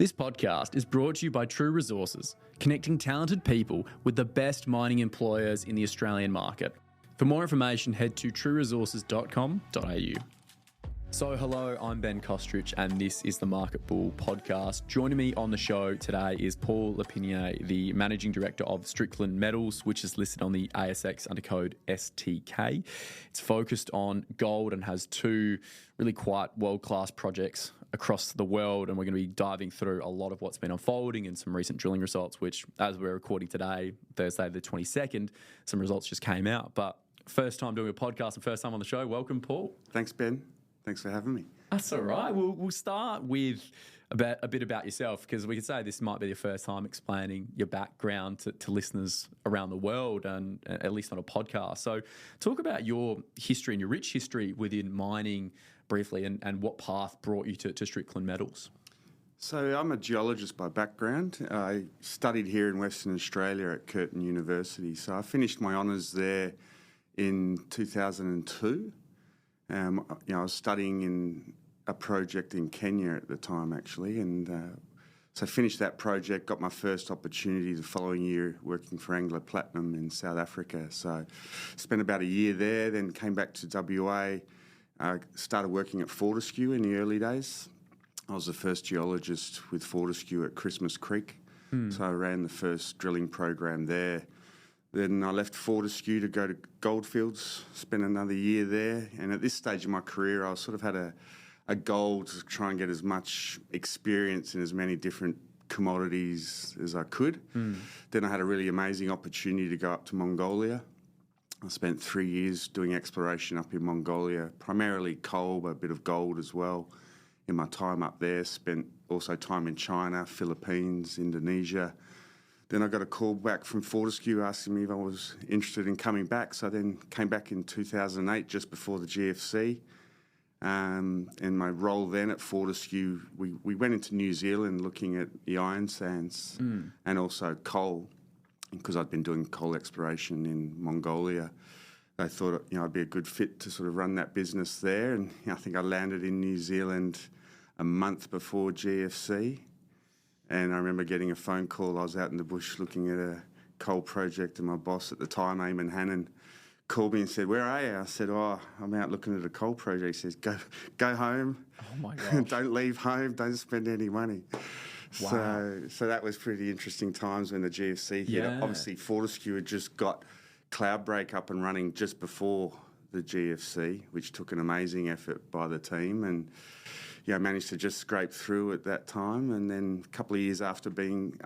This podcast is brought to you by True Resources, connecting talented people with the best mining employers in the Australian market. For more information, head to trueresources.com.au. So hello, I'm Ben Kostrich and this is the Market Bull podcast. Joining me on the show today is Paul Lapier, the Managing Director of Strickland Metals, which is listed on the ASX under code STK. It's focused on gold and has two really quite world-class projects across the world, and we're going to be diving through a lot of what's been unfolding and some recent drilling results, which, as we're recording today, Thursday the 22nd, some results just came out. But first time doing a podcast and first time on the show. Welcome, Paul. Thanks, Ben. Thanks for having me. That's all right. We'll start with a bit about yourself, because we could say this might be the first time explaining your background to listeners around the world, and at least on a podcast. So talk about your history and your rich history within mining briefly, and what path brought you to Strickland Metals. So I'm a geologist by background. I studied here in Western Australia at Curtin University. So I finished my honours there in 2002. I was studying in a project in Kenya at the time, actually, and so I finished that project, got my first opportunity the following year working for Anglo Platinum in South Africa. So spent about a year there, then came back to WA, started working at Fortescue in the early days. I was the first geologist with Fortescue at Christmas Creek, so I ran the first drilling program there. Then I left Fortescue to go to Goldfields, spent another year there. And at this stage of my career, I sort of had a goal to try and get as much experience in as many different commodities as I could. Then I had a really amazing opportunity to go up to Mongolia. I spent 3 years doing exploration up in Mongolia, primarily coal, but a bit of gold as well in my time up there. Spent also time in China, Philippines, Indonesia. Then I got a call back from Fortescue asking me if I was interested in coming back. So I then came back in 2008, just before the GFC. And my role then at Fortescue, we went into New Zealand looking at the iron sands and also coal, because I'd been doing coal exploration in Mongolia. I thought I'd be a good fit to sort of run that business there. And I think I landed in New Zealand a month before GFC. And I remember getting a phone call. I was out in the bush looking at a coal project, and my boss at the time, Eamon Hannon, called me and said, "Where are you?" I said, "Oh, I'm out looking at a coal project." He says, Go home. Oh, my gosh. Don't leave home. Don't spend any money." Wow. So that was pretty interesting times when the GFC hit. Yeah. Obviously, Fortescue had just got Cloudbreak up and running just before the GFC, which took an amazing effort by the team. And managed to just scrape through at that time. And then a couple of years after being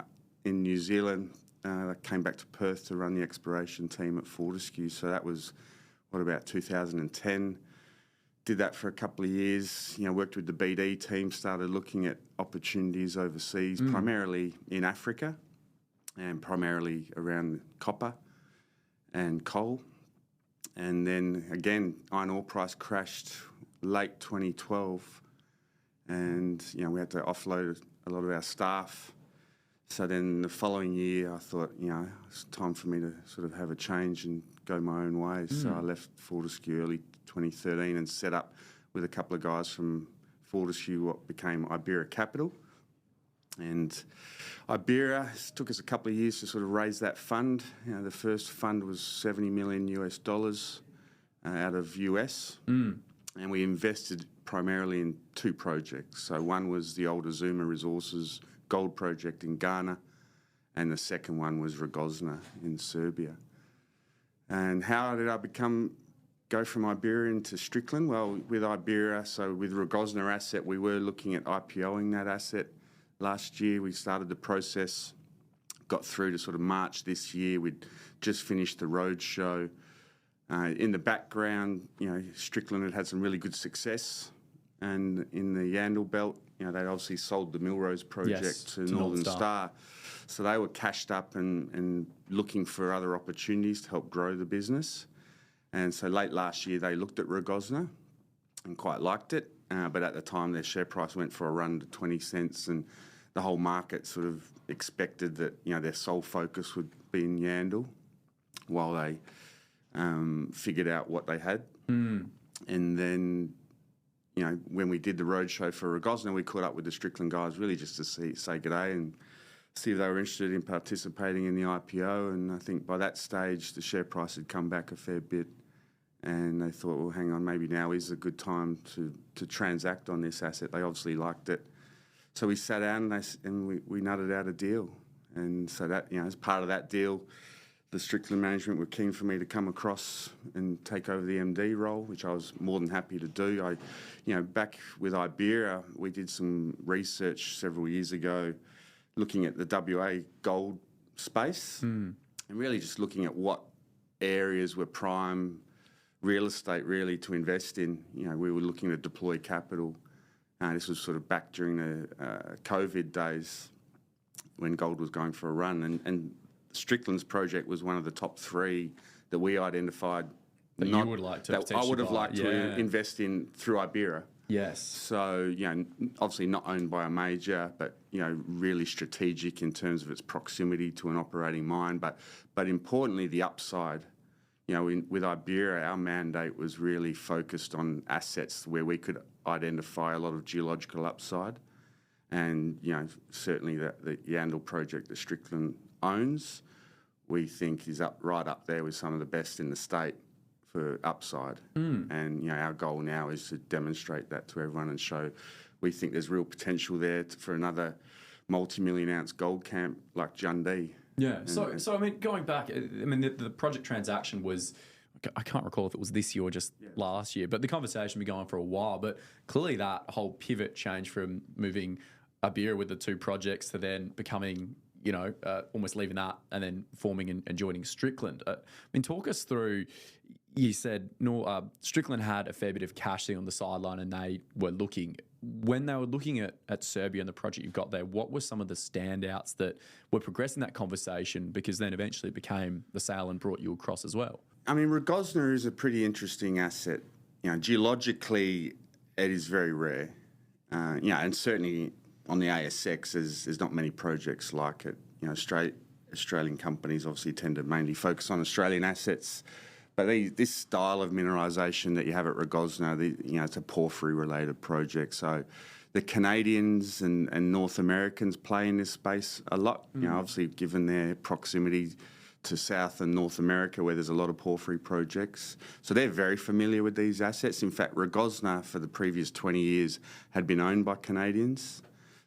in New Zealand, I came back to Perth to run the exploration team at Fortescue. So that was, about 2010. Did that for a couple of years, worked with the BD team, started looking at opportunities overseas, primarily in Africa and primarily around copper and coal. And then again, iron ore price crashed late 2012. And, we had to offload a lot of our staff. So then the following year, I thought, it's time for me to sort of have a change and go my own ways. So I left Fortescue early 2013 and set up with a couple of guys from Fortescue what became Iberia Capital. And Iberia took us a couple of years to sort of raise that fund. The first fund was $70 million out of US. And we invested primarily in two projects. So one was the old Azuma Resources gold project in Ghana, and the second one was Rogozna in Serbia. And how did I go from Iberia into Strickland? Well, with Iberia, so with Rogozna Asset, we were looking at IPOing that asset. Last year we started the process, got through to sort of March this year. We'd just finished the roadshow. In the background, Strickland had some really good success. And in the Yandel belt, they'd obviously sold the Millrose project to Northern Star. So they were cashed up and looking for other opportunities to help grow the business. And so late last year, they looked at Rogozna and quite liked it. But at the time, their share price went for a run to 20 cents, and the whole market sort of expected that, their sole focus would be in Yandel while they figured out what they had. And then when we did the roadshow for Rogozna, we caught up with the Strickland guys really just to say g'day and see if they were interested in participating in the IPO. And I think by that stage, the share price had come back a fair bit. And they thought, well, hang on, maybe now is a good time to transact on this asset. They obviously liked it. So we sat down and we nutted out a deal. And so that, as part of that deal, the Strickland management were keen for me to come across and take over the MD role, which I was more than happy to do. Back with Iberia, we did some research several years ago looking at the WA gold space and really just looking at what areas were prime real estate really to invest in. We were looking to deploy capital. This was sort of back during the COVID days when gold was going for a run. And Strickland's project was one of the top 3 that we identified. That you would like to potentially I would have liked to invest in through Iberia. Yes. So, obviously not owned by a major, but, really strategic in terms of its proximity to an operating mine. But importantly, the upside. With Iberia, our mandate was really focused on assets where we could identify a lot of geological upside. And, certainly the Yandel project that Strickland owns, we think is right up there with some of the best in the state for upside. And, our goal now is to demonstrate that to everyone and show we think there's real potential there for another multi-million ounce gold camp like Jundee. Yeah. So I mean, going back, the project transaction was, I can't recall if it was this year or just last year, but the conversation had been going for a while. But clearly that whole pivot changed from moving Iberia with the 2 projects to then becoming, almost leaving that and then forming and joining Strickland. Talk us through. You said Strickland had a fair bit of cash sitting on the sideline and they were looking. When they were looking at Serbia and the project you've got there, what were some of the standouts that were progressing that conversation, because then eventually it became the sale and brought you across as well? Rogozna is a pretty interesting asset. Geologically, it is very rare. And certainly on the ASX, there's not many projects like it. Australian companies obviously tend to mainly focus on Australian assets. But this style of mineralisation that you have at Rogozna, it's a porphyry-related project. So the Canadians and North Americans play in this space a lot, obviously given their proximity to South and North America where there's a lot of porphyry projects. So they're very familiar with these assets. In fact, Rogozna for the previous 20 years had been owned by Canadians.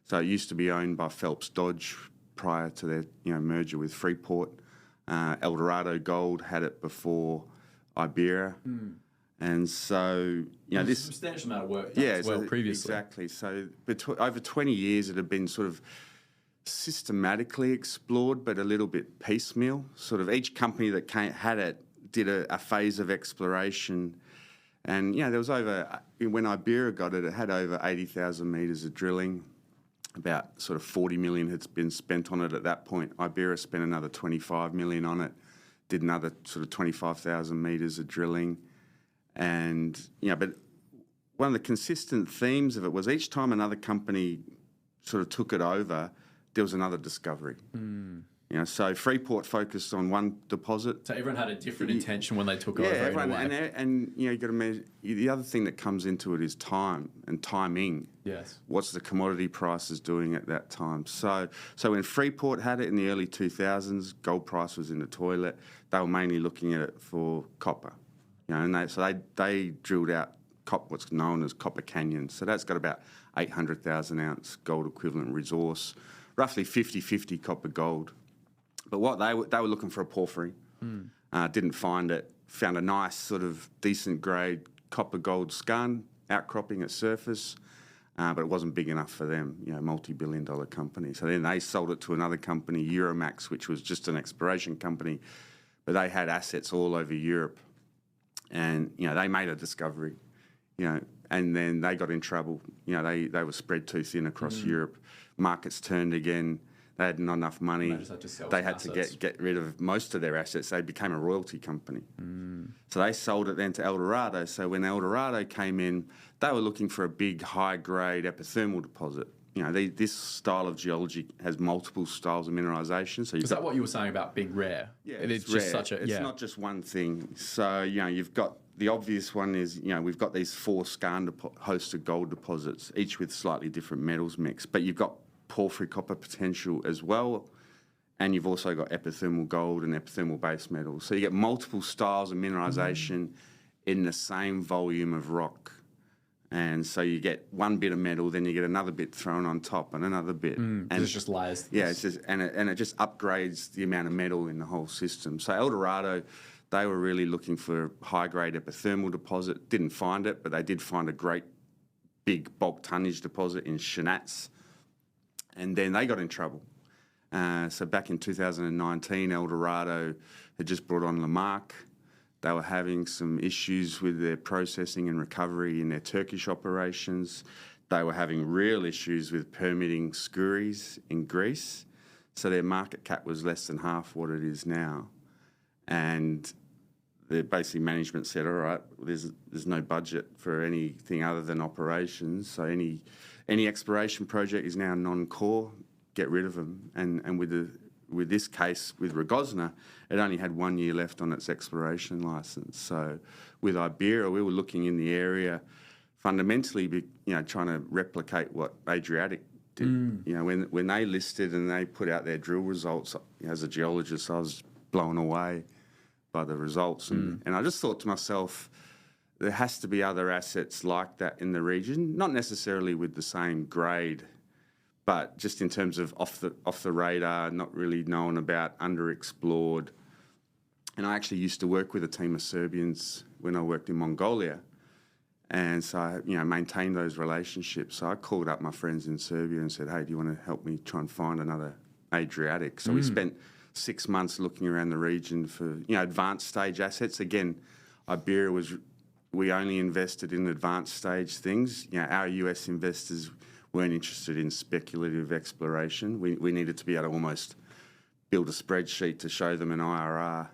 So it used to be owned by Phelps Dodge prior to their merger with Freeport. Eldorado Gold had it before Iberia. And so, this substantial amount of work as well previously. Exactly. So over 20 years, it had been sort of systematically explored, but a little bit piecemeal. Sort of each company that had it did a phase of exploration. And, there was when Iberia got it, it had over 80,000 metres of drilling. About sort of 40 million had been spent on it at that point. Iberia spent another 25 million on it, did another sort of 25,000 metres of drilling. And, but one of the consistent themes of it was each time another company sort of took it over, there was another discovery. So Freeport focused on one deposit. So everyone had a different intention when they took over. Everyone, and you got to measure. The other thing that comes into it is time and timing. Yes. What's the commodity prices doing at that time? So when Freeport had it in the early 2000s, gold price was in the toilet. They were mainly looking at it for copper. And they drilled out what's known as Copper Canyon. So that's got about 800,000 ounce gold equivalent resource, roughly 50-50 copper gold. But what they were looking for a porphyry, didn't find it. Found a nice sort of decent grade copper gold skarn outcropping at surface, but it wasn't big enough for them. Multi-billion-dollar company. So then they sold it to another company, Euromax, which was just an exploration company, but they had assets all over Europe, and they made a discovery, and then they got in trouble. They were spread too thin across Europe. Markets turned again. They had not enough money. They had to get rid of most of their assets. They became a royalty company. So they sold it then to Eldorado. So when Eldorado came in, they were looking for a big, high-grade epithermal deposit. This style of geology has multiple styles of mineralisation. So is that what you were saying about being rare? Yeah, it's rare. just such a... It's not just one thing. So, you've got the obvious one is, we've got these 4 skarn-hosted gold deposits, each with slightly different metals mix, but you've got porphyry copper potential as well, and you've also got epithermal gold and epithermal base metals. So you get multiple styles of mineralisation in the same volume of rock. And so you get one bit of metal, then you get another bit thrown on top and another bit. And it's just layers. Yeah, it's just, and it just upgrades the amount of metal in the whole system. So El Dorado, they were really looking for a high-grade epithermal deposit. Didn't find it, but they did find a great big bulk tonnage deposit in Shanats. And then they got in trouble. So back in 2019, El Dorado had just brought on Lamarck. They were having some issues with their processing and recovery in their Turkish operations. They were having real issues with permitting Skouries in Greece. So their market cap was less than half what it is now. And the basically management said, all right, there's no budget for anything other than operations. So any exploration project is now non-core, get rid of them. And with this case, with Rogozna, it only had 1 year left on its exploration licence. So with Iberia, we were looking in the area fundamentally, trying to replicate what Adriatic did. When they listed and they put out their drill results, as a geologist, I was blown away by the results. And I just thought to myself, there has to be other assets like that in the region, not necessarily with the same grade, but just in terms of off the radar, not really known about, underexplored. And I actually used to work with a team of Serbians when I worked in Mongolia. And so I, maintained those relationships. So I called up my friends in Serbia and said, hey, do you want to help me try and find another Adriatic? So we spent 6 months looking around the region for, advanced stage assets. Again, Iberia we only invested in advanced stage things. Our US investors weren't interested in speculative exploration. We needed to be able to almost build a spreadsheet to show them an IRR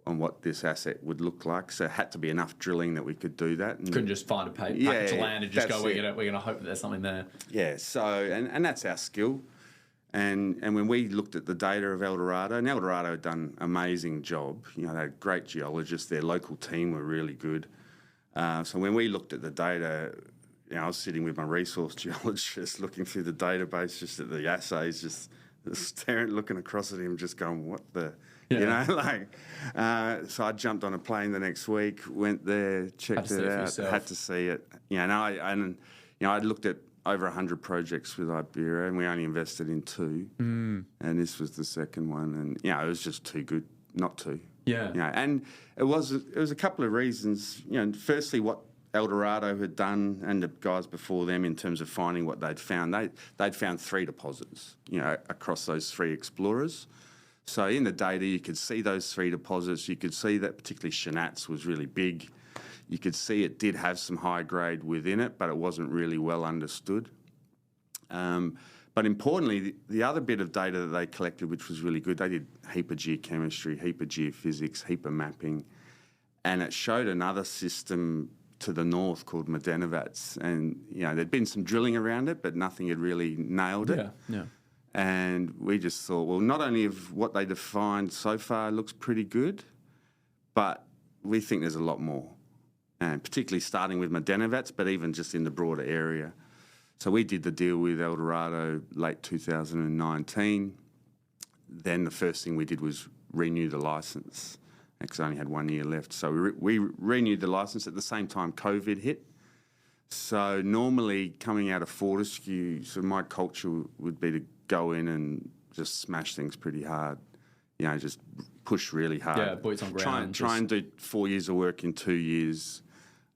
on what this asset would look like. So it had to be enough drilling that we could do that. And couldn't just find a package of land and just go, we're going to hope that there's something there. Yeah, so, and that's our skill. And when we looked at the data of El Dorado, and El Dorado had done an amazing job. They had great geologists. Their local team were really good. So when we looked at the data, I was sitting with my resource geologist looking through the database, just at the assays, just staring, looking across at him, just going, what the, so I jumped on a plane the next week, went there, checked it out, had to see it. I looked at over 100 projects with Iberia, and we only invested in 2, and this was the second one, and it was just too good not to. And it was a couple of reasons. Firstly, what El Dorado had done, and the guys before them, in terms of finding what they'd found. They'd found 3 deposits, across those 3 explorers. So in the data, you could see those 3 deposits. You could see that particularly Shanats was really big. You could see it did have some high grade within it, but it wasn't really well understood. But importantly, the other bit of data that they collected, which was really good, they did a heap of geochemistry, heap of geophysics, heap of mapping, and it showed another system to the north called Medenovats. And, there'd been some drilling around it, but nothing had really nailed it. Yeah. And we just thought, well, not only of what they defined so far looks pretty good, but we think there's a lot more. And particularly starting with Medenovats, but even just in the broader area. So we did the deal with El Dorado late 2019. Then the first thing we did was renew the licence, because I only had 1 year left. So we renewed the licence at the same time COVID hit. So normally coming out of Fortescue, so my culture would be to go in and just smash things pretty hard. Just push really hard. Yeah, boots on ground. Try and do 4 years of work in 2 years.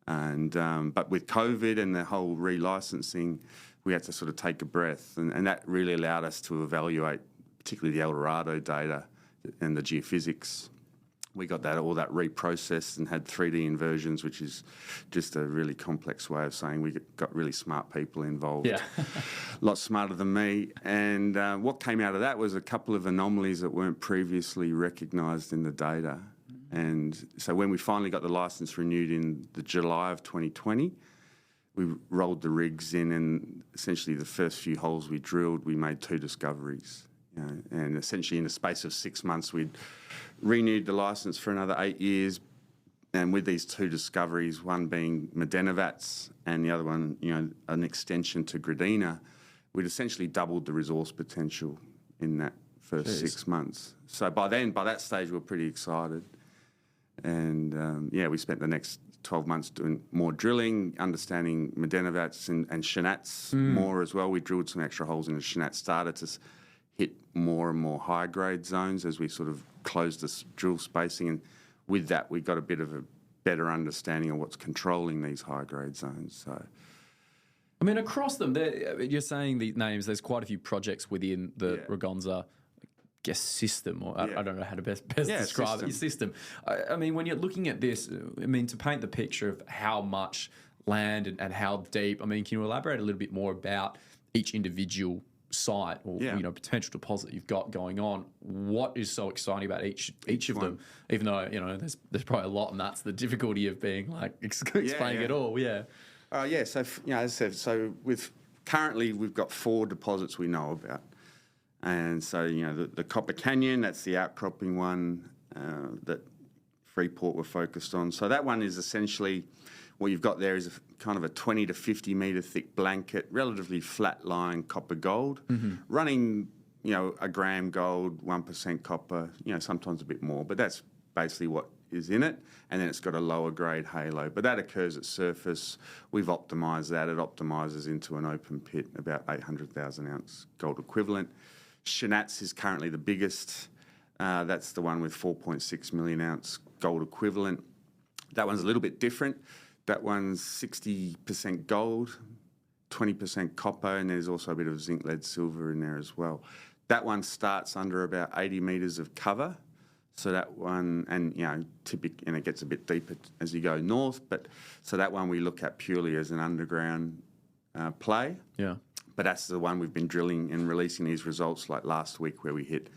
And but with COVID and the whole relicensing, we had to sort of take a breath, and that really allowed us to evaluate, particularly the El Dorado data and the geophysics. We got all that reprocessed and had 3D inversions, which is just a really complex way of saying we got really smart people involved. Yeah. A lot smarter than me. And what came out of that was a couple of anomalies that weren't previously recognised in the data. And so when we finally got the licence renewed in the July of 2020, we rolled the rigs in, and essentially the first few holes we drilled, we made 2 discoveries. And essentially in the space of 6 months, we'd renewed the licence for another 8 years, And with these two discoveries, one being Medenovats and the other one, an extension to Gradina, we'd essentially doubled the resource potential in that first 6 months. So by that stage, we were pretty excited. And, we spent the next 12 months doing more drilling, understanding Medenovats and Shanats more as well. We drilled some extra holes in the Shanat, started to hit more and more high-grade zones as we sort of closed the drill spacing. And with that, we got a bit of a better understanding of what's controlling these high-grade zones. So, I mean, across them, you're saying the names, there's quite a few projects within the Rogozna system, or I don't know how to best describe it, your system. I mean, when you're looking at this, I mean, to paint the picture of how much land and how deep, I mean, can you elaborate a little bit more about each individual site or potential deposit you've got going on? What is so exciting about each of them? Even though there's probably a lot, and that's the difficulty of being like explaining it all. So as I said, currently we've got 4 deposits we know about. And so, the Copper Canyon, that's the outcropping one that Freeport were focused on. So that one is essentially, what you've got there is kind of a 20 to 50 metre thick blanket, relatively flat line copper gold, running, a gram gold, 1% copper, sometimes a bit more, but that's basically what is in it. And then it's got a lower grade halo, but that occurs at surface. We've optimised that. It optimises into an open pit, about 800,000 ounce gold equivalent. Shanats is currently the biggest. That's the one with 4.6 million ounce gold equivalent. That one's a little bit different. That one's 60% gold, 20% copper, and there's also a bit of zinc, lead, silver in there as well. That one starts under about 80 metres of cover. So that one, and it gets a bit deeper as you go north. So that one we look at purely as an underground play. Yeah. But that's the one we've been drilling and releasing these results, like last week, where we hit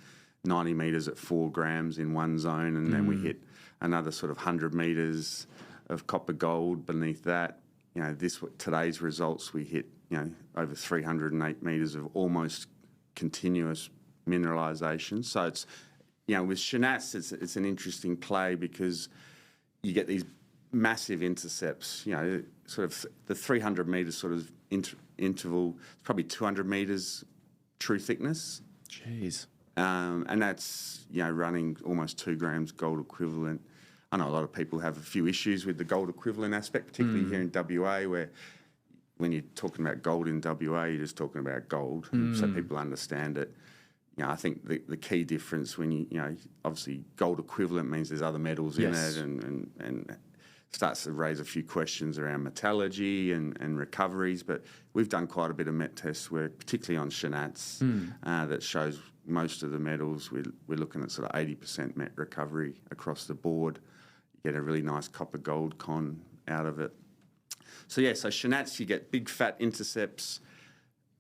90 metres at 4 grams in one zone, and then we hit another sort of 100 metres of copper gold beneath that. Today's results, we hit over 308 metres of almost continuous mineralisation. So it's with Shanats, it's an interesting play because you get these massive intercepts. Sort of the 300 metres sort of interval, it's probably 200 metres true thickness. Jeez. And that's, running almost 2 grams gold equivalent. I know a lot of people have a few issues with the gold equivalent aspect, particularly here in WA, where when you're talking about gold in WA, you're just talking about gold, so people understand it. I think the key difference when obviously gold equivalent means there's other metals in it and starts to raise a few questions around metallurgy and recoveries. But we've done quite a bit of met tests where, particularly on Shanats, that shows most of the metals, we're looking at sort of 80% met recovery across the board. You get a really nice copper gold con out of it. So Shanats, you get big fat intercepts,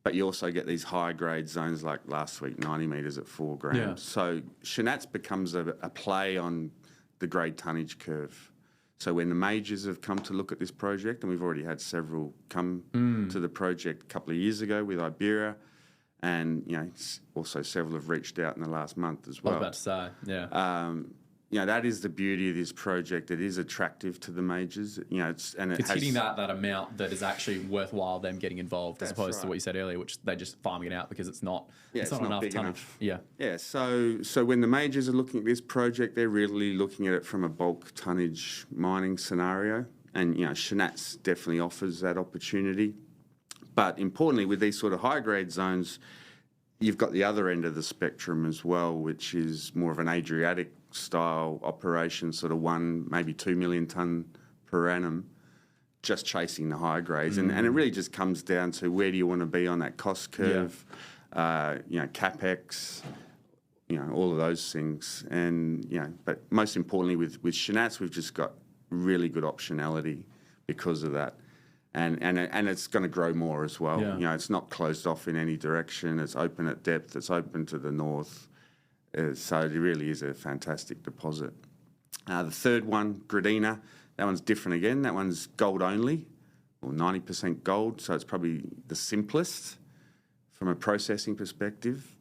but you also get these high-grade zones like last week, 90 metres at 4 grams. Yeah. So Shanats becomes a play on the grade tonnage curve. So when the majors have come to look at this project, and we've already had several come to the project a couple of years ago with Iberia, and also several have reached out in the last month as well. I was about to say, that is the beauty of this project. It is attractive to the majors. It's hitting that amount that is actually worthwhile them getting involved, as opposed to what you said earlier, which they're just farming it out because it's not enough big tonnage. enough. So when the majors are looking at this project, they're really looking at it from a bulk tonnage mining scenario, and Shanats definitely offers that opportunity. But importantly, with these sort of high grade zones, you've got the other end of the spectrum as well, which is more of an Adriatic style operation, sort of 1, maybe 2 million tonne per annum, just chasing the high grades. And it really just comes down to where do you want to be on that cost curve, CapEx, all of those things. And, but most importantly with Shanats, we've just got really good optionality because of that. And it's going to grow more as well. Yeah. It's not closed off in any direction. It's open at depth. It's open to the north. So it really is a fantastic deposit. The third one, Gradina, that one's different again. That one's gold only, or 90% gold. So it's probably the simplest from a processing perspective.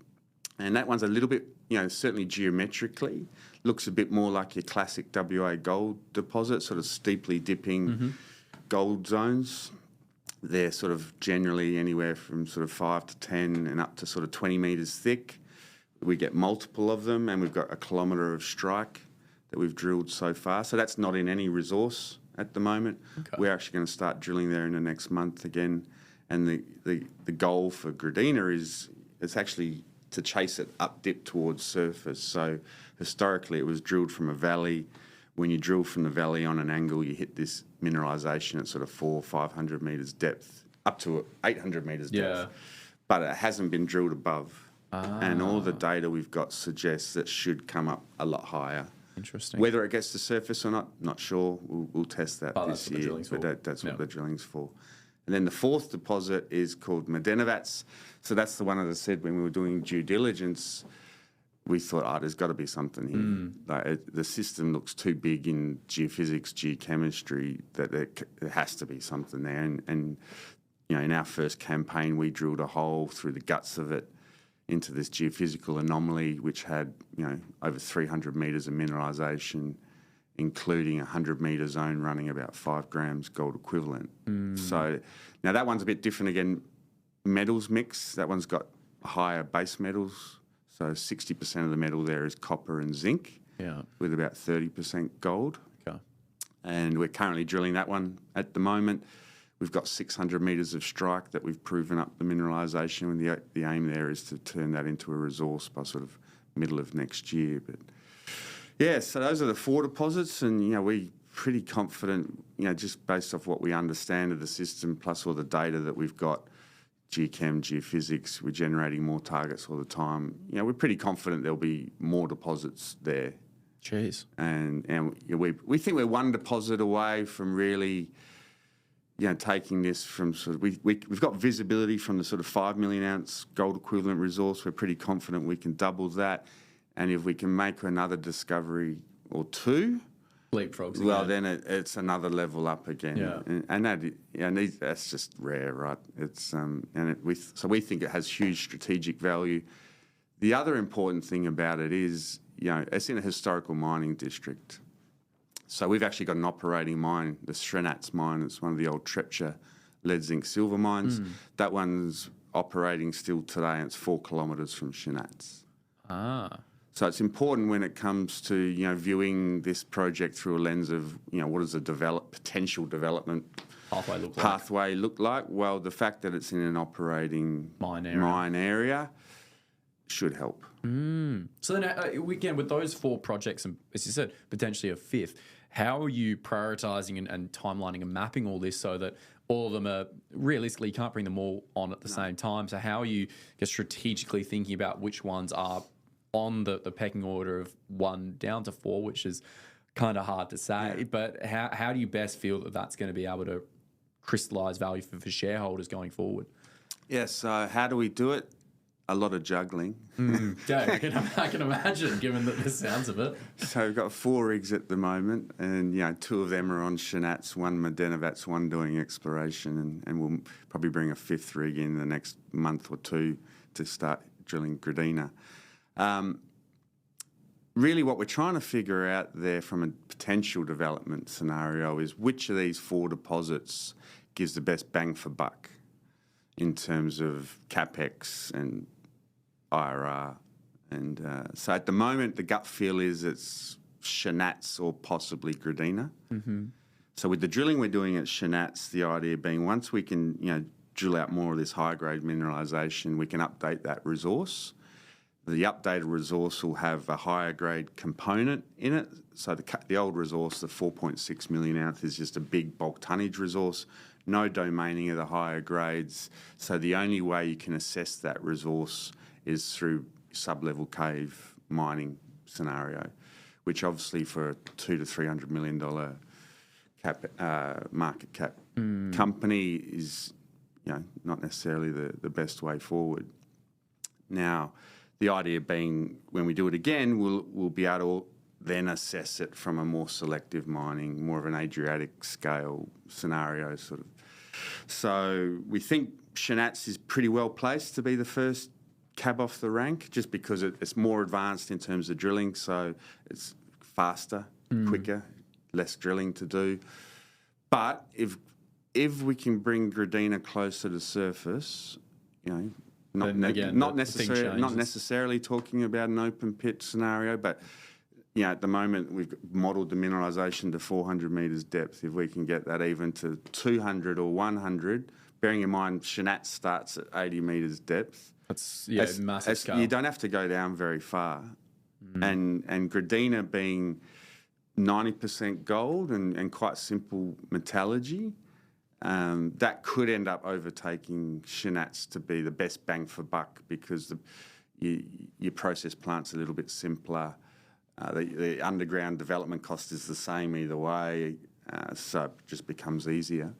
And that one's a little bit, certainly geometrically, looks a bit more like your classic WA gold deposit, sort of steeply dipping gold zones. They're sort of generally anywhere from sort of 5 to 10 and up to sort of 20 metres thick. We get multiple of them, and we've got 1 kilometre of strike that we've drilled so far. So that's not in any resource at the moment. Okay. We're actually going to start drilling there in the next month again. And the goal for Gradina is it's actually to chase it up dip towards surface. So historically it was drilled from a valley. When you drill from the valley on an angle, you hit this mineralisation at sort of 400 or 500 metres depth, up to 800 metres depth. But it hasn't been drilled above. And all the data we've got suggests it should come up a lot higher. Interesting. Whether it gets to surface or not sure. We'll test that this year. But that's what the drilling's for. And then the fourth deposit is called Medenovats. So that's the one, as I said, when we were doing due diligence, we thought, there's got to be something here. Like, the system looks too big in geophysics, geochemistry, that there has to be something there. And in our first campaign, we drilled a hole through the guts of it into this geophysical anomaly, which had, over 300 metres of mineralisation, including a 100-metre zone running about 5 grams gold equivalent. So now that one's a bit different again. Metals mix, that one's got higher base metals. So 60% of the metal there is copper and zinc, with about 30% gold. Okay. And we're currently drilling that one at the moment. We've got 600 metres of strike that we've proven up the mineralisation, and the aim there is to turn that into a resource by sort of middle of next year. But so those are the 4 deposits, and we're pretty confident, just based off what we understand of the system, plus all the data that we've got, geochem, geophysics, we're generating more targets all the time. We're pretty confident there'll be more deposits there. Jeez. And we think we're one deposit away from really, taking this from sort of, we've got visibility from the sort of 5 million ounce gold equivalent resource. We're pretty confident we can double that. And if we can make another discovery or 2, leapfrogs. Well, then it's another level up again. And that's just rare, right? It's so we think it has huge strategic value. The other important thing about it is, it's in a historical mining district. So we've actually got an operating mine, the Srenats mine. It's one of the old Trepcha lead, zinc, silver mines. That one's operating still today, and it's 4 kilometres from Srenats. So it's important when it comes to, viewing this project through a lens of, what does a potential development pathway look like? Well, the fact that it's in an operating mine area should help. So then, again, with those 4 projects, and as you said, potentially a 5th, how are you prioritising and timelining and mapping all this so that all of them are realistically, you can't bring them all on at the same time? So how are you just strategically thinking about which ones are on the pecking order of 1 down to 4, which is kind of hard to say, but how do you best feel that that's going to be able to crystallise value for shareholders going forward? So how do we do it? A lot of juggling. I can imagine, given the sounds of it. So we've got 4 rigs at the moment, and 2 of them are on Shenats, 1 Medenovats, 1 doing exploration, and we'll probably bring a 5th rig in the next month or 2 to start drilling Gradina. Really what we're trying to figure out there from a potential development scenario is which of these 4 deposits gives the best bang for buck in terms of CapEx and IRR. And so at the moment, the gut feel is it's Shenats or possibly Gradina. So with the drilling we're doing at Shenats, the idea being once we can, drill out more of this high-grade mineralisation, we can update that resource. The updated resource will have a higher grade component in it. So the old resource, the 4.6 million ounce, is just a big bulk tonnage resource, no domaining of the higher grades. So the only way you can assess that resource is through sub-level cave mining scenario, which obviously for a $200 to $300 million market cap company is, not necessarily the best way forward. Now, the idea being when we do it again, we'll be able to then assess it from a more selective mining, more of an Adriatic scale scenario sort of. So we think Shenats is pretty well placed to be the first cab off the rank just because it's more advanced in terms of drilling, so it's faster, quicker, less drilling to do. But if we can bring Gradina closer to surface, not necessarily talking about an open pit scenario, but at the moment we've modelled the mineralisation to 400 metres depth. If we can get that even to 200 or 100, bearing in mind Shinat starts at 80 metres depth. That's massive scale. You don't have to go down very far. And Gradina being 90% gold and quite simple metallurgy, that could end up overtaking Shinats to be the best bang for buck because your process plant's a little bit simpler. The underground development cost is the same either way, so it just becomes easier.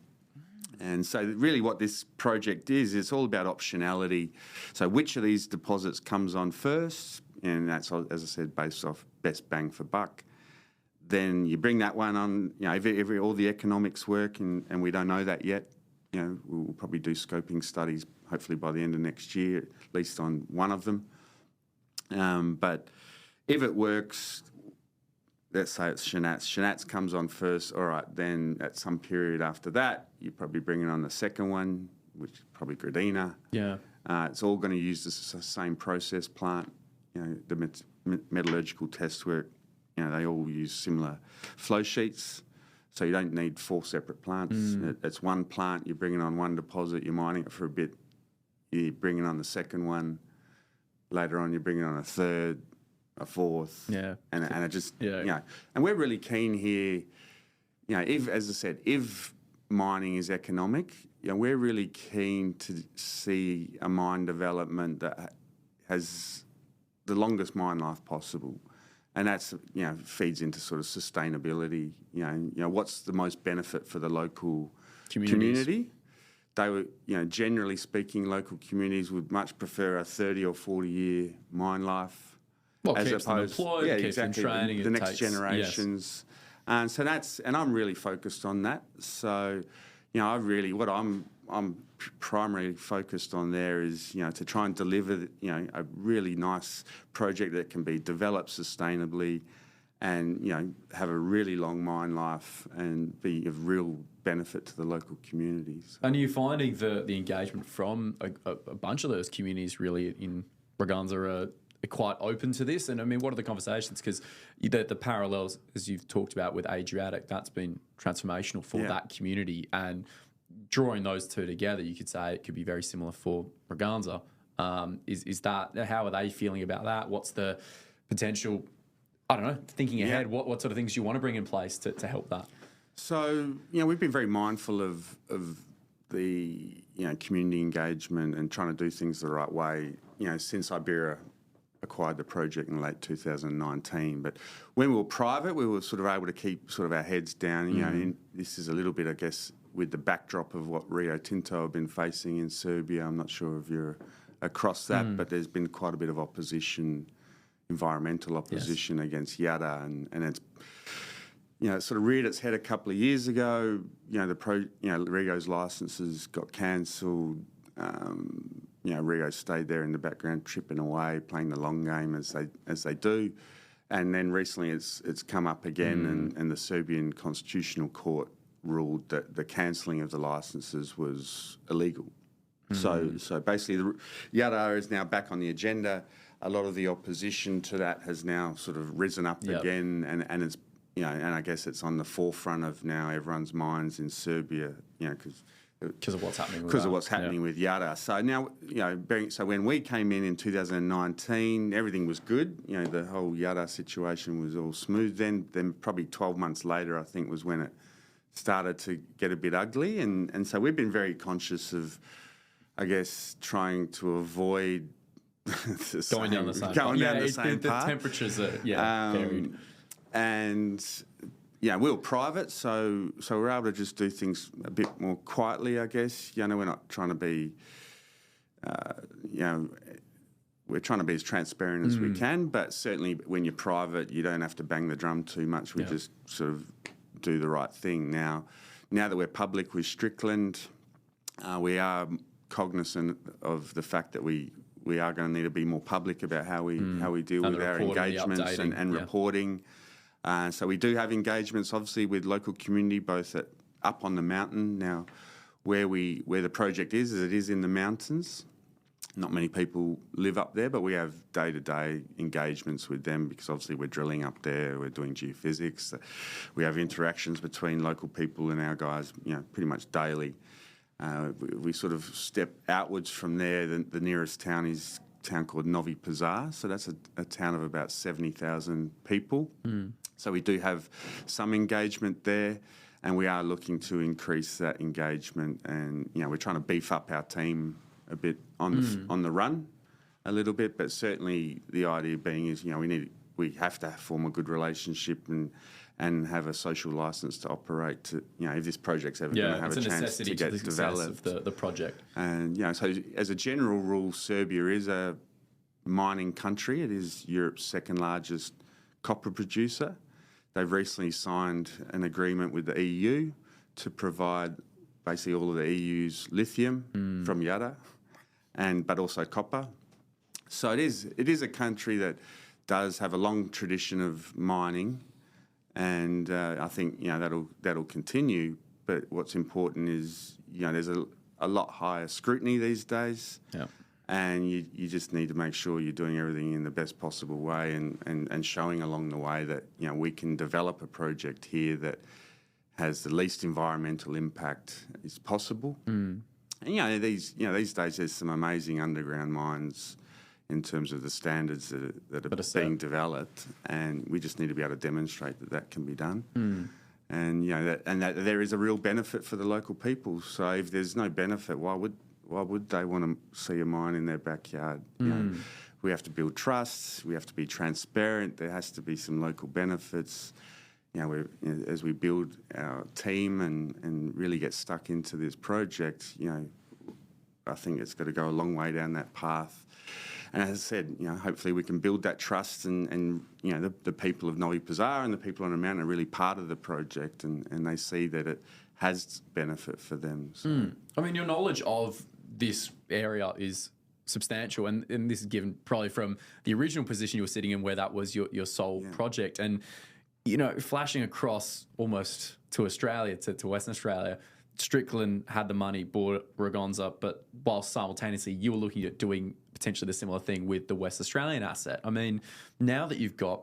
And so really what this project is, it's all about optionality. So which of these deposits comes on first? And that's, as I said, based off best bang for buck. Then you bring that one on, if all the economics work, and we don't know that yet, we'll probably do scoping studies hopefully by the end of next year, at least on one of them. But if it works, let's say it's Shinats. Shinats comes on first. All right, then at some period after that, you're probably bringing on the second one, which is probably Gradina. Yeah. It's all going to use the same process plant. The metallurgical test work, they all use similar flow sheets. So you don't need 4 separate plants. It's one plant. You're bringing on one deposit. You're mining it for a bit. You're bringing on the second one. Later on, you're bringing on a third, a fourth, and it just and we're really keen here. If, as I said, if mining is economic, we're really keen to see a mine development that has the longest mine life possible, and that's feeds into sort of sustainability. What's the most benefit for the local community? They were, generally speaking, local communities would much prefer a 30 or 40 year mine life. Well, keeps them employed, keeps them training. The next generations. And so and I'm really focused on that. So, what I'm primarily focused on there is, to try and deliver, a really nice project that can be developed sustainably and, have a really long mine life and be of real benefit to the local communities. And are you finding the engagement from a bunch of those communities really in Rogozna are quite open to this? And I mean, what are the conversations? Because the parallels, as you've talked about with Adriatic, that's been transformational for that community. And drawing those two together, you could say it could be very similar for Rogozna. Is that, how are they feeling about that? What's the potential, I don't know, thinking ahead, what sort of things do you want to bring in place to help that? So, we've been very mindful of the, community engagement and trying to do things the right way, since Iberia acquired the project in late 2019. But when we were private, we were sort of able to keep sort of our heads down. And this is a little bit, I guess, with the backdrop of what Rio Tinto have been facing in Serbia. I'm not sure if you're across that, but there's been quite a bit of opposition, environmental opposition against Yada, and it's it sort of reared its head a couple of years ago. Rio's licences got cancelled. Rio stayed there in the background, chipping away, playing the long game as they do. And then recently it's come up again, and the Serbian Constitutional Court ruled that the cancelling of the licences was illegal. So basically, Yada is now back on the agenda. A lot of the opposition to that has now sort of risen up again, and it's and I guess it's on the forefront of now everyone's minds in Serbia, because of what's happening. With Yada. So now, so when we came in 2019, everything was good. The whole Yada situation was all smooth. Then probably 12 months later, I think, was when it started to get a bit ugly. And so we've been very conscious of, I guess, trying to avoid going down the same path. The temperatures are varied. And we were private, so we're able to just do things a bit more quietly, I guess. We're not trying to be, we're trying to be as transparent as we can, but certainly when you're private, you don't have to bang the drum too much. We just sort of do the right thing. Now that we're public with Strickland, we are cognizant of the fact that we we are going to need to be more public about how we deal And with the our reporting, the engagements and updating, yeah. reporting. So we do have engagements, obviously, with local community, both up on the mountain. Now, where the project is it is in the mountains. Not many people live up there, but we have day-to-day engagements with them because obviously we're drilling up there, we're doing geophysics. We have interactions between local people and our guys, pretty much daily. We sort of step outwards from there. The nearest town is a town called Novi Pazar, so that's a town of about 70,000 people. So we do have some engagement there, and we are looking to increase that engagement. And we're trying to beef up our team a bit on the run, a little bit. But certainly the idea being is we have to form a good relationship and have a social license to operate. To if this project's ever going to have a chance to get developed, of the project. And so as a general rule, Serbia is a mining country. It is Europe's second largest copper producer. They've recently signed an agreement with the EU to provide basically all of the EU's lithium from Yandel, but also copper. So it is a country that does have a long tradition of mining, and I think that'll continue. But what's important is there's a lot higher scrutiny these days. Yeah. And you just need to make sure you're doing everything in the best possible way and showing along the way that we can develop a project here that has the least environmental impact as possible. And these days there's some amazing underground mines in terms of the standards that are being developed, and we just need to be able to demonstrate that can be done. And that there is a real benefit for the local people. So if there's no benefit, why would they want to see a mine in their backyard? We have to build trust. We have to be transparent. There has to be some local benefits. As we build our team and really get stuck into this project, I think it's got to go a long way down that path. And as I said, hopefully we can build that trust, and the people of Novi Pazar and the people on the mountain are really part of the project, and they see that it has benefit for them. So. I mean, your knowledge of this area is substantial, and this is given probably from the original position you were sitting in, where that was your sole project. And flashing across almost to Australia, to Western Australia, Strickland had the money, bought Rogozna, but while simultaneously you were looking at doing potentially the similar thing with the West Australian asset. I mean, now that you've got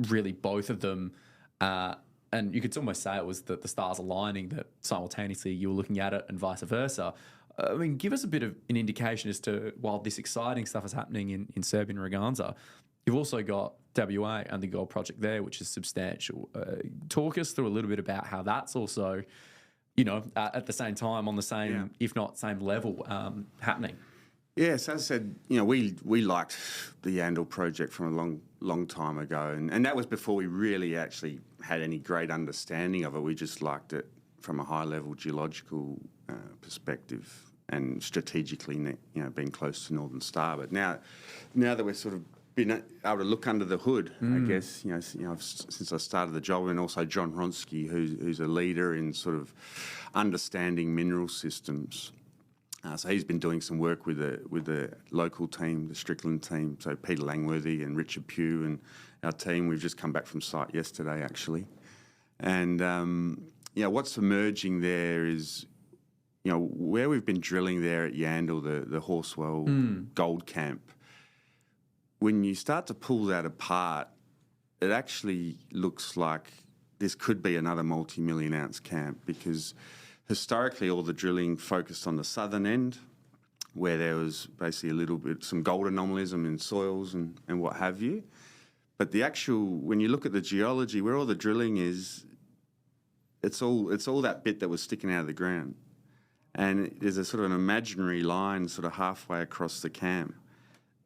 really both of them, and you could almost say it was the stars aligning that simultaneously you were looking at it and vice versa. I mean, give us a bit of an indication as to, while this exciting stuff is happening in Serbia and Rogozna, you've also got WA and the gold project there, which is substantial. Talk us through a little bit about how that's also, at the same time, on the same, if not same level, happening. Yes, as I said, we liked the Yandel project from a long time ago, and that was before we really actually had any great understanding of it. We just liked it from a high-level geological perspective and strategically, being close to Northern Star. But now that we're sort of been able to look under the hood, I guess, since I started the job, and also John Hronsky, who's a leader in sort of understanding mineral systems. So he's been doing some work with the local team, the Strickland team. So Peter Langworthy and Richard Pugh and our team. We've just come back from site yesterday, actually. And what's emerging there is, where we've been drilling there at Yandel, the Horsewell Gold Camp. When you start to pull that apart, it actually looks like this could be another multi-million ounce camp, because historically all the drilling focused on the southern end, where there was basically some gold anomalism in soils and what have you. But when you look at the geology, where all the drilling is, it's all that bit that was sticking out of the ground. And there's a sort of an imaginary line sort of halfway across the camp.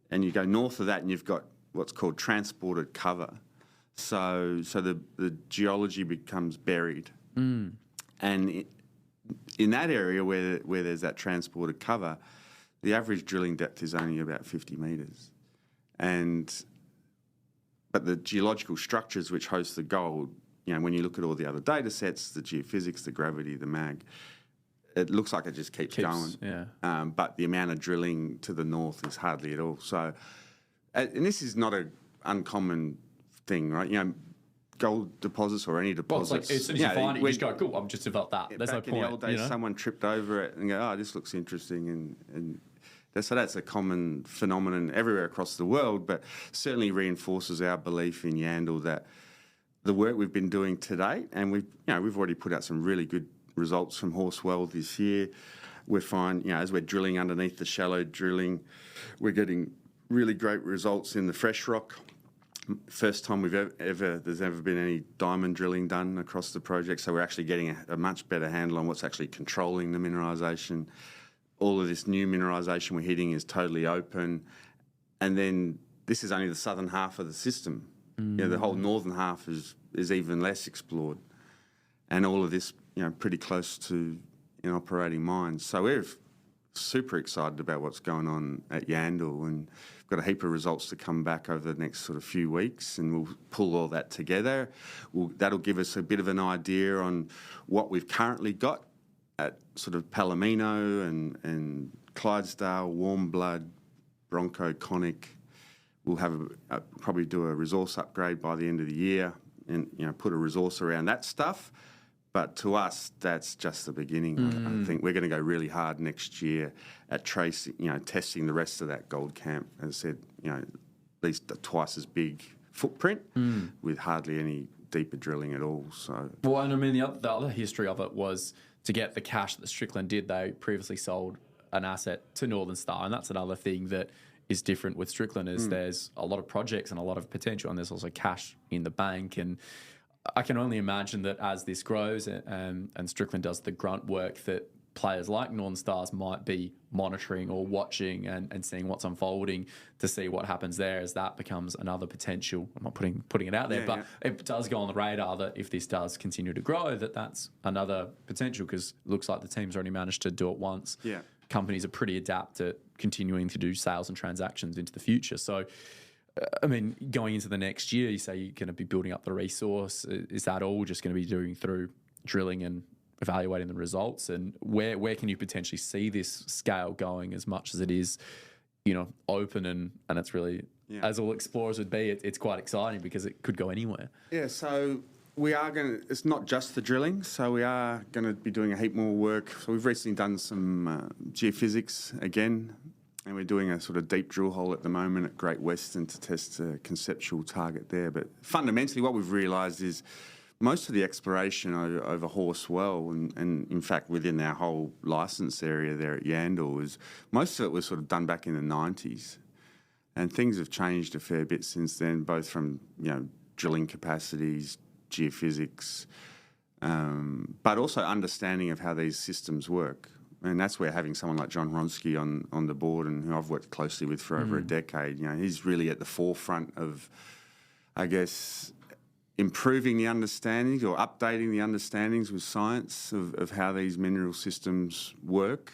And you go north of that and you've got what's called transported cover. So the geology becomes buried. And in that area where there's that transported cover, the average drilling depth is only about 50 metres. But the geological structures which host the gold, when you look at all the other data sets, the geophysics, the gravity, the mag, it looks like it just keeps going. Yeah. But the amount of drilling to the north is hardly at all. So, and this is not an uncommon thing, right? Gold deposits or any deposits. Well, it's like as soon as you find it, you just go, cool, I'm just developed that. There's no point. In the old days, someone tripped over it and go, oh, this looks interesting. And that's a common phenomenon everywhere across the world, but certainly reinforces our belief in Yandel that the work we've been doing to date, and we've already put out some really good results from Horsewell this year. We're fine, as we're drilling underneath the shallow drilling, we're getting really great results in the fresh rock. First time there's ever been any diamond drilling done across the project, so we're actually getting a much better handle on what's actually controlling the mineralisation. All of this new mineralisation we're hitting is totally open, and then this is only the southern half of the system. The whole northern half is even less explored, and all of this pretty close to operating mines. So we're super excited about what's going on at Yandel, and we've got a heap of results to come back over the next sort of few weeks, and we'll pull all that together. That'll give us a bit of an idea on what we've currently got at sort of Palomino and Clydesdale, Warmblood, Bronco, Conic. We'll have probably do a resource upgrade by the end of the year, and put a resource around that stuff. But to us, that's just the beginning. I think we're going to go really hard next year at tracing, testing the rest of that gold camp. As I said, at least twice as big footprint with hardly any deeper drilling at all. So well, and I mean the other history of it was to get the cash that Strickland did. They previously sold an asset to Northern Star, and that's another thing that is different with Strickland is there's a lot of projects and a lot of potential, and there's also cash in the bank. And I can only imagine that as this grows and Strickland does the grunt work, that players like Northern Stars might be monitoring or watching and seeing what's unfolding to see what happens there as that becomes another potential. I'm not putting it out there, but it does go on the radar that if this does continue to grow, that's another potential, because it looks like the team's already managed to do it once. Yeah. Companies are pretty adept at continuing to do sales and transactions into the future. So, I mean, going into the next year, you say you're going to be building up the resource. Is that all just going to be doing through drilling and evaluating the results? And where can you potentially see this scale going as much as it is, open and it's really, as all explorers would be, it's quite exciting because it could go anywhere. Yeah, so we are going to, it's not just the drilling, so we are going to be doing a heap more work. So we've recently done some geophysics again, and we're doing a sort of deep drill hole at the moment at Great Western to test a conceptual target there. But fundamentally what we've realised is most of the exploration over Horsewell and in fact within our whole licence area there at Yandel is most of it was sort of done back in the 90s. And things have changed a fair bit since then, both from, drilling capacities, geophysics, but also understanding of how these systems work. And that's where having someone like John Hronsky on the board, and who I've worked closely with for over a decade, he's really at the forefront of, I guess, improving the understandings or updating the understandings with science of how these mineral systems work.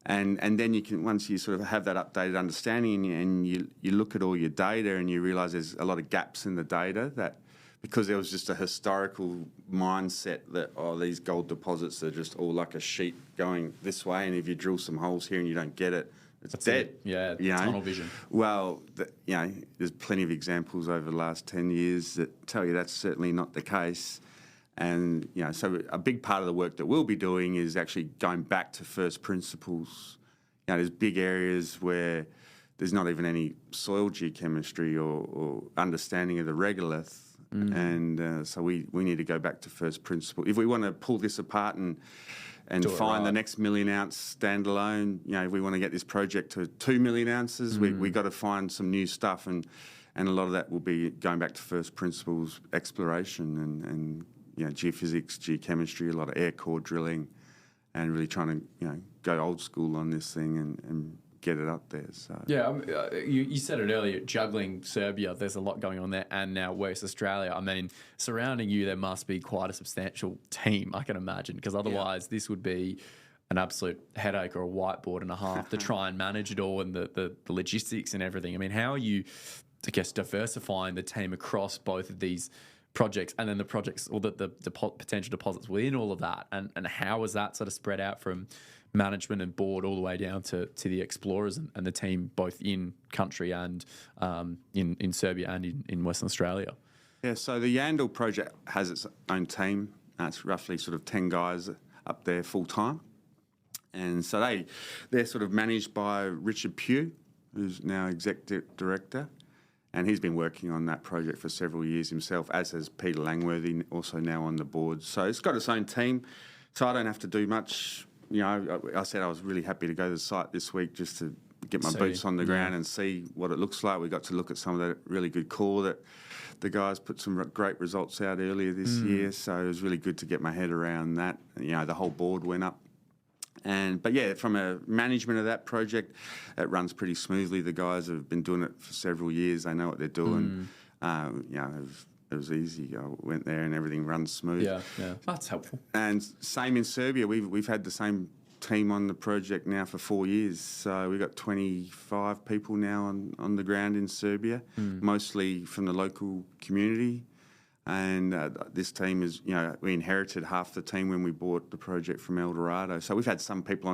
And then you can, once you sort of have that updated understanding and you look at all your data and you realise there's a lot of gaps in the data that, because there was just a historical mindset that, these gold deposits are just all like a sheet going this way, and if you drill some holes here and you don't get it, it's dead. Tunnel vision. Well, there's plenty of examples over the last 10 years that tell you that's certainly not the case. And, so a big part of the work that we'll be doing is actually going back to first principles. There's big areas where there's not even any soil geochemistry or understanding of the regolith. And so we need to go back to first principle. If we want to pull this apart and find the next million ounce standalone, if we want to get this project to 2 million ounces, we got to find some new stuff. And a lot of that will be going back to first principles exploration and geophysics, geochemistry, a lot of air core drilling, and really trying to go old school on this thing and get it up there. So you said it earlier, juggling Serbia, there's a lot going on there, and now West Australia. I mean, surrounding you there must be quite a substantial team, I can imagine, because otherwise this would be an absolute headache or a whiteboard and a half to try and manage it all and the logistics and everything. I mean, how are you, I guess, diversifying the team across both of these projects and then the projects or the potential deposits within all of that, and how was that sort of spread out from management and board all the way down to the explorers and the team both in country and in Serbia and in Western Australia? Yeah, so the Yandel project has its own team. It's roughly sort of 10 guys up there full time. And so they're sort of managed by Richard Pugh, who's now executive director. And he's been working on that project for several years himself, as has Peter Langworthy, also now on the board. So it's got its own team. So I don't have to do much. You know, I said I was really happy to go to the site this week just to get my boots on the ground and see what it looks like. We got to look at some of the really good core that the guys put some great results out earlier this year. So it was really good to get my head around that. You know, the whole board went up. But yeah, from a management of that project, it runs pretty smoothly. The guys have been doing it for several years. They know what they're doing. You know, it was easy. I went there and everything runs smooth. Yeah. That's helpful. And same in Serbia. We've had the same team on the project now for 4 years. So we've got 25 people now on the ground in Serbia, mostly from the local community. And this team is, you know, we inherited half the team when we bought the project from El Dorado. So we've had some people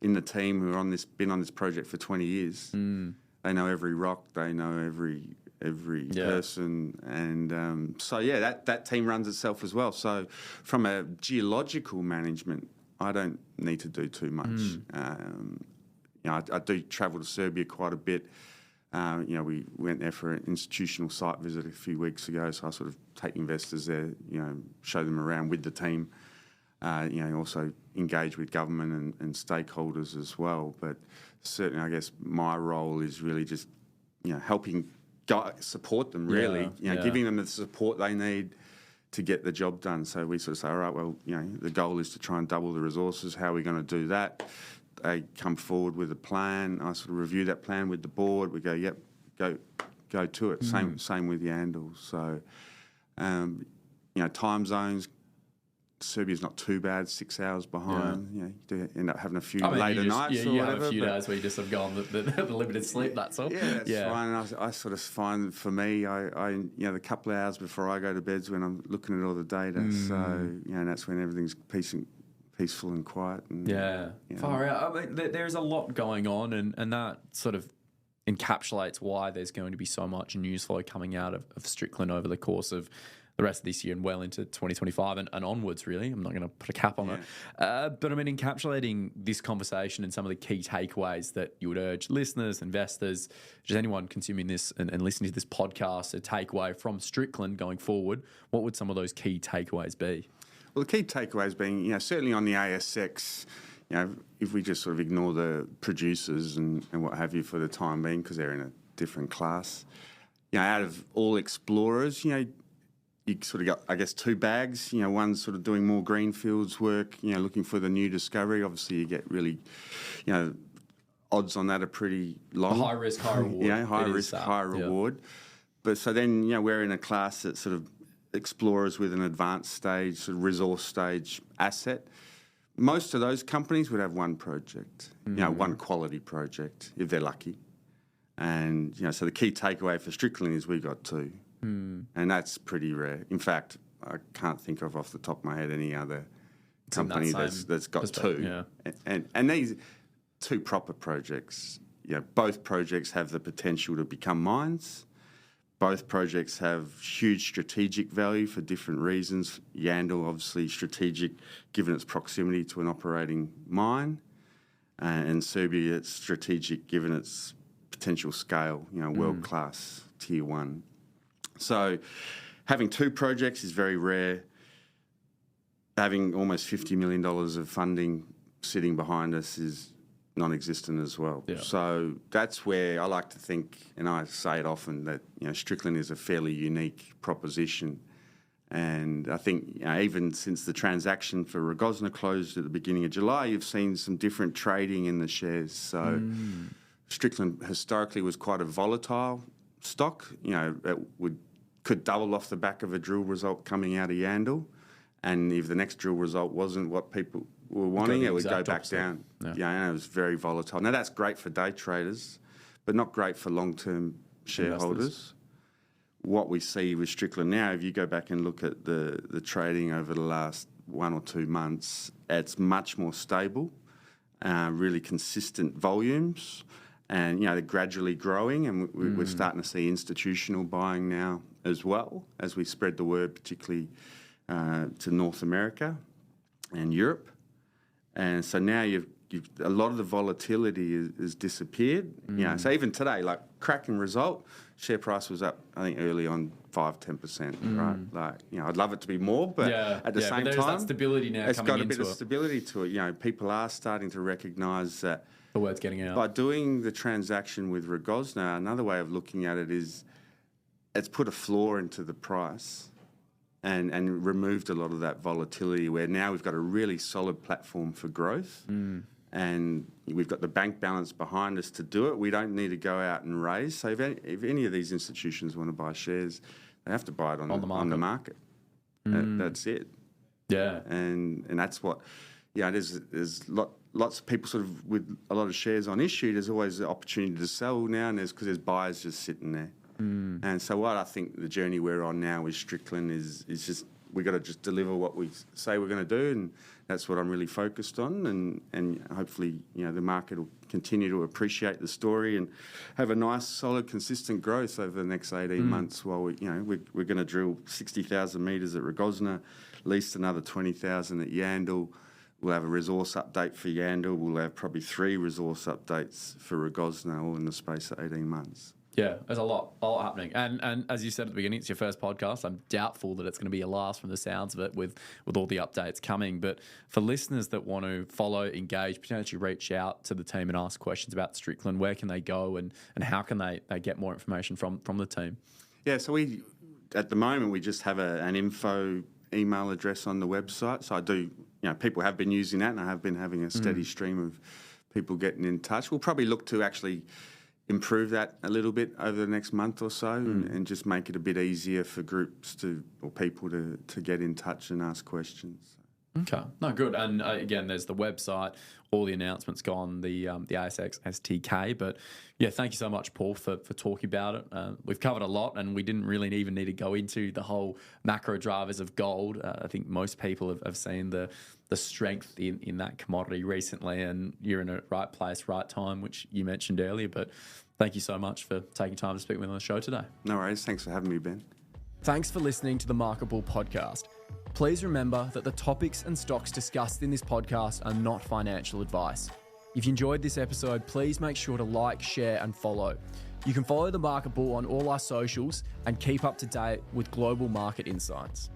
in the team who are been on this project for 20 years. They know every rock, they know every person, and so yeah, that team runs itself as well. So from a geological management, I don't need to do too much. You know, I do travel to Serbia quite a bit. You know, we went there for an institutional site visit a few weeks ago, so I sort of take investors there, you know, show them around with the team, you know, also engage with government and stakeholders as well. But certainly, I guess my role is really just, you know, helping support them, really, you know, giving them the support they need to get the job done. So we sort of say, all right, well, you know, the goal is to try and double the resources. How are we going to do that? They come forward with a plan. I sort of review that plan with the board. We go, yep, go to it. Same with Yandel. So, you know, time zones. Serbia's not too bad. 6 hours behind. You know, you do end up having a few later nights. Yeah, you have a few days where you just have gone the limited sleep. That's all. Yeah, that's fine. And I sort of find for me, I you know, the couple of hours before I go to bed's when I'm looking at all the data. So you know, that's when everything's peaceful and quiet. And, Far out. I mean, there's a lot going on, and that sort of encapsulates why there's going to be so much news flow coming out of Strickland over the course of the rest of this year and well into 2025 and onwards, really. I'm not going to put a cap on it. But I mean, encapsulating this conversation and some of the key takeaways that you would urge listeners, investors, just anyone consuming this and listening to this podcast, a takeaway from Strickland going forward, what would some of those key takeaways be? Well, the key takeaways being, you know, certainly on the ASX, you know, if we just sort of ignore the producers and what have you for the time being, because they're in a different class, you know, out of all explorers, you know, you sort of got, I guess, two bags. You know, one's sort of doing more greenfields work, you know, looking for the new discovery. Obviously, you get really, you know, odds on that are pretty long. High risk, high reward. Yeah, high risk, high reward. But so then, you know, we're in a class that sort of explorers with an advanced stage, sort of resource stage asset. Most of those companies would have one project, you know, one quality project, if they're lucky. And, you know, so the key takeaway for Strickland is we got two. And that's pretty rare. In fact, I can't think of off the top of my head any other company that's got two. Yeah. And these two proper projects, you know, both projects have the potential to become mines. Both projects have huge strategic value for different reasons. Yandel, obviously strategic, given its proximity to an operating mine. And Serbia, it's strategic, given its potential scale, you know, world-class, tier one. So having two projects is very rare. Having almost $50 million of funding sitting behind us is non-existent as well. Yeah. So that's where I like to think, and I say it often, that, you know, Strickland is a fairly unique proposition. And I think, you know, even since the transaction for Rogozna closed at the beginning of July, you've seen some different trading in the shares. So Strickland historically was quite a volatile stock. You know, it could double off the back of a drill result coming out of Yandel. And if the next drill result wasn't what people were wanting, it would go back down. Yeah, and it was very volatile. Now, that's great for day traders, but not great for long-term shareholders. what we see with Strickland now, if you go back and look at the trading over the last 1 or 2 months, it's much more stable, really consistent volumes, and they're gradually growing, and we're starting to see institutional buying now as well as we spread the word, particularly to North America and Europe. And so now a lot of the volatility has disappeared. So even today, like cracking result, share price was up, I think early on 5-10%, right? Like, I'd love it to be more, but at the same there's time, that stability now it's coming got a into bit of stability to it. People are starting to recognise that the word's getting out. By doing the transaction with Rogozna, another way of looking at it is it's put a floor into the price and removed a lot of that volatility, where now we've got a really solid platform for growth. And we've got the bank balance behind us to do it. We don't need to go out and raise. So if any of these institutions want to buy shares, they have to buy it on the market. That's it. Yeah. And that's what, there's lots of people sort of with a lot of shares on issue. There's always the opportunity to sell now, and because there's buyers just sitting there. And so what I think the journey we're on now with Strickland is just, we got to just deliver what we say we're going to do, and that's what I'm really focused on. And hopefully, the market will continue to appreciate the story and have a nice, solid, consistent growth over the next 18 months. While we're going to drill 60,000 metres at Rogozna, at least another 20,000 at Yandel. We'll have a resource update for Yandel. We'll have probably 3 resource updates for Rogozna, all in the space of 18 months. Yeah, there's a lot happening. And as you said at the beginning, it's your first podcast. I'm doubtful that it's going to be your last from the sounds of it with all the updates coming. But for listeners that want to follow, engage, potentially reach out to the team and ask questions about Strickland, where can they go and how can they get more information from the team? Yeah, so at the moment, we just have an info email address on the website. So I do, people have been using that, and I have been having a steady stream of people getting in touch. We'll probably look to actually improve that a little bit over the next month or so, and just make it a bit easier for groups or people to get in touch and ask questions. Okay, no, good. And again, there's the website, all the announcements go on the ASX STK. But yeah, thank you so much, Paul, for talking about it. We've covered a lot, and we didn't really even need to go into the whole macro drivers of gold. I think most people have seen the strength in that commodity recently, and you're in a right place, right time, which you mentioned earlier. But thank you so much for taking time to speak with me on the show today. No worries. Thanks for having me, Ben. Thanks for listening to the Market Bull podcast. Please remember that the topics and stocks discussed in this podcast are not financial advice. If you enjoyed this episode, please make sure to like, share, and follow. You can follow the Market Bull on all our socials and keep up to date with global market insights.